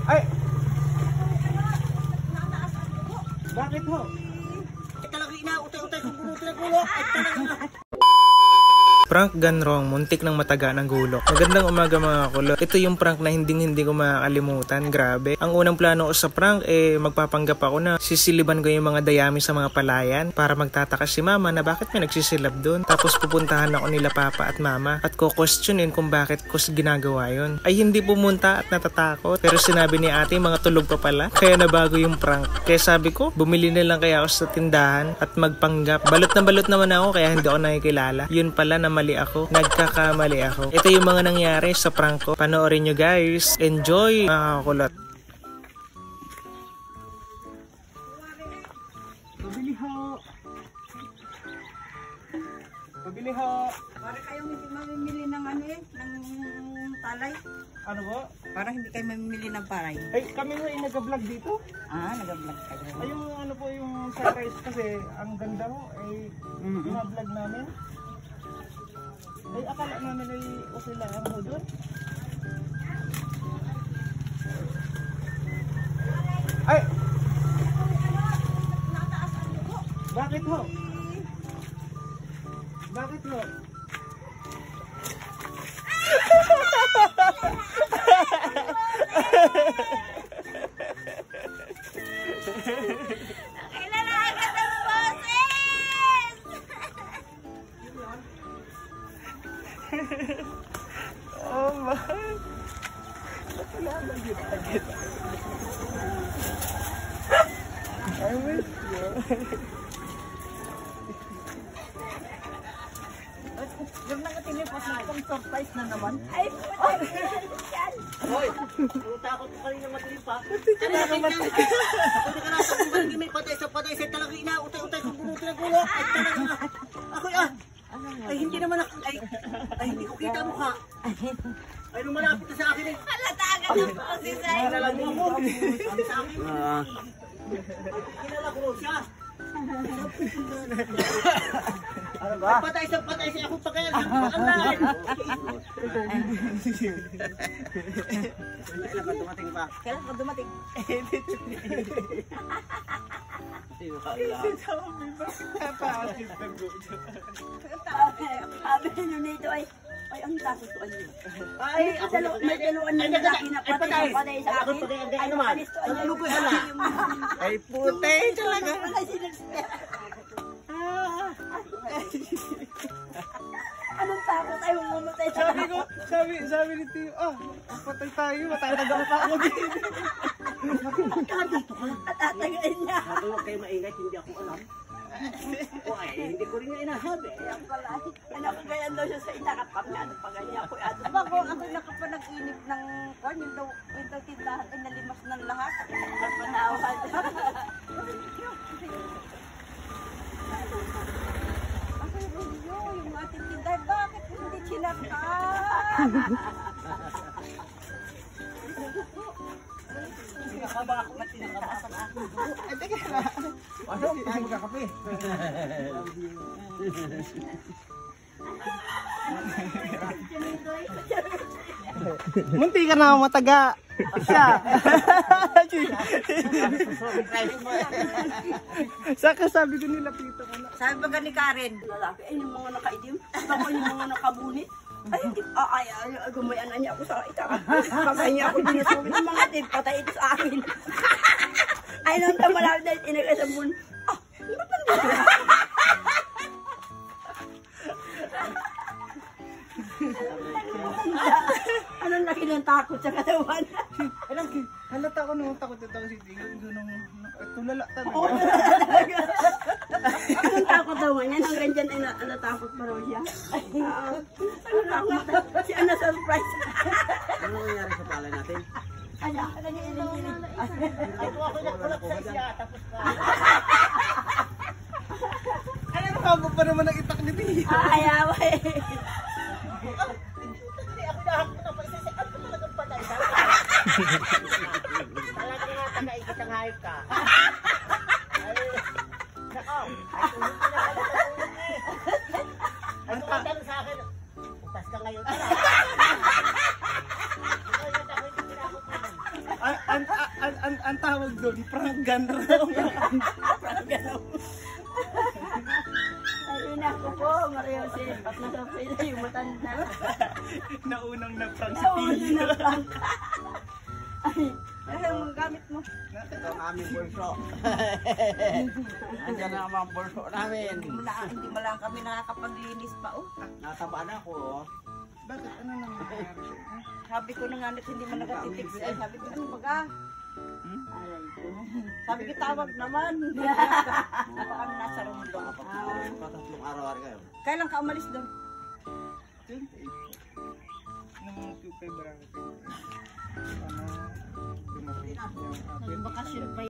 Ay! Bakit ho? Talaga inautay-utay kung bunutin ang gulo. Prank gone wrong, muntik ng mataga ng gulo. Magandang umaga mga kulot. Ito yung prank na hindi ko makakalimutan. Grabe. Ang unang plano ko sa prank, magpapanggap ako na sisiliban ko yung mga dayami sa mga palayan para magtataka si mama na bakit may nagsisilab doon. Tapos pupuntahan ako nila papa at mama at ko-questionin kung bakit ko ginagawa yun. Ay hindi pumunta at natatakot. Pero sinabi ni ate, mga tulog pa pala. Kaya nabago yung prank. Kaya sabi ko, bumili na lang kaya ako sa tindahan at magpanggap. Balot na balot naman ako kaya hindi ako nakikilala. Yun pala na mali ako. Nagkakamali ako. Ito yung mga nangyari sa prank ko. Panoorin nyo guys. Enjoy mga kulot. Pabili ho. Pabili ho. Para kayong hindi mamimili ng ng palay. Ano po? Para hindi kayo mamimili ng palay. Ay, kami ho ay nag-vlog dito. Nag-vlog kayo. Ay, yung ano po yung sunrise kasi ang ganda mo ay vlog namin. Ay, akala namin ay okay lang ako doon. Ay! Bakit ho? Bakit ho? Kailangan ka ng boses! Oh my! Salamat yun agad. I miss you. Yung nangatinipos na kung surprise na naman. Ay, puta yan! Hoy! Takot ko kanina matilim pa. Ano na matig? Ako ka nasa kung hindi may patay sa talaga inautay-utay kung bunutin ang gulo. Ay talaga. Ako ay hindi naman ako. Ay hindi ko kita ang mukha. Ay nung malapit na sa akin eh. Halatagan ng boses ay! Kilala mo ako. Ano sa akin? Kilala ko siya. Ano ba? Patay sa ako pa kaya. Bakalain. Kailan ka dumating pa? Kailan ka dumating? Sabi nyo nito ay ang takot ko niyo. Ay, May daluan na lalaki na patay sa akin. Ay naman. Ano ko hala? Ay putay talaga. Anong takot ay mamatay sa Sabi ko, sabi ni Tio, patay tayo, matatagal pa ako dito. at tatagain niya. Huwag kayo maingay, hindi ako alam. O ay, hindi ko rin nga inasabi. Ayan pala. Anak ko ganyan daw siya sa inakapap nga. Ano pa ganyan ako. Aba ko, ako nakapanag-inip ng kwan, yung daw tindahan ay nalimas ng lahat. Ang panawal. Ako yung ating tindahan, bakit hindi sinaka? Nakaba ako na tinakabas ang aking dugo. Ay, teka na. Ano? Ay, magkakape. Munti ka na mataga. Siya. Saka sabi ko nilapito ko na. Sabi ba ni Karen? Lalaki ay yung mga nakaidim. Ako yung mga nakabunit. Ay, gumayan na niya ako sa ita. Patay niya ako din sa mga tip. Patay ito sa akin. Ay, nung tamalawin dahil inagkasabun. Ba't nandito? Anong laki ng takot sa katawan? Halata ko nung takot ito si Tingin. Tulala talaga. Anong takot daw man yan? Hanggang dyan ay natakot pa raw siya. Ano takot? Si Ana surprise. Ano nangyari sa palay natin? Ano? Ano niya iling-iling? Ay, kung ako nagkulak sa isya, tapos ka. Ay, ano habo pa naman ang itak ni Tingin? Ayaw eh. Ako lahat ko na pa isa ako talagang patay. Talagang nga taga-ikit ang hayop ka. Ay, nakaw. Ay, tulog ka na pala sa tulog eh. Ay, tumatanong sa akin, utas ka ngayon. Ay, ako hindi pinakot naman. Ay, Ang tawag doon, pranggan raw. Ayun ako po, Maria Jose. At nasapay na yung matanda. Naunang na-prank si Nauna Tio. na prank. Ay, ano ang gamit mo? Ito ang aming bulso. Andiyan na ang bulso namin. Hindi mo lang kami nakakapaglinis pa, oh. Natabaan ako, oh. Bakit? Ano nangyari? Sabi ko na nga hindi man nagatitig. Ay, sabi ko, ano baga? Aray ko. Sabi ko, tawag naman. Baka kami nasa room doon. Patatlong araw-araw kayo. Kailan ka umalis doon? Nung February. Ano? Dumating yung Bakasyon pa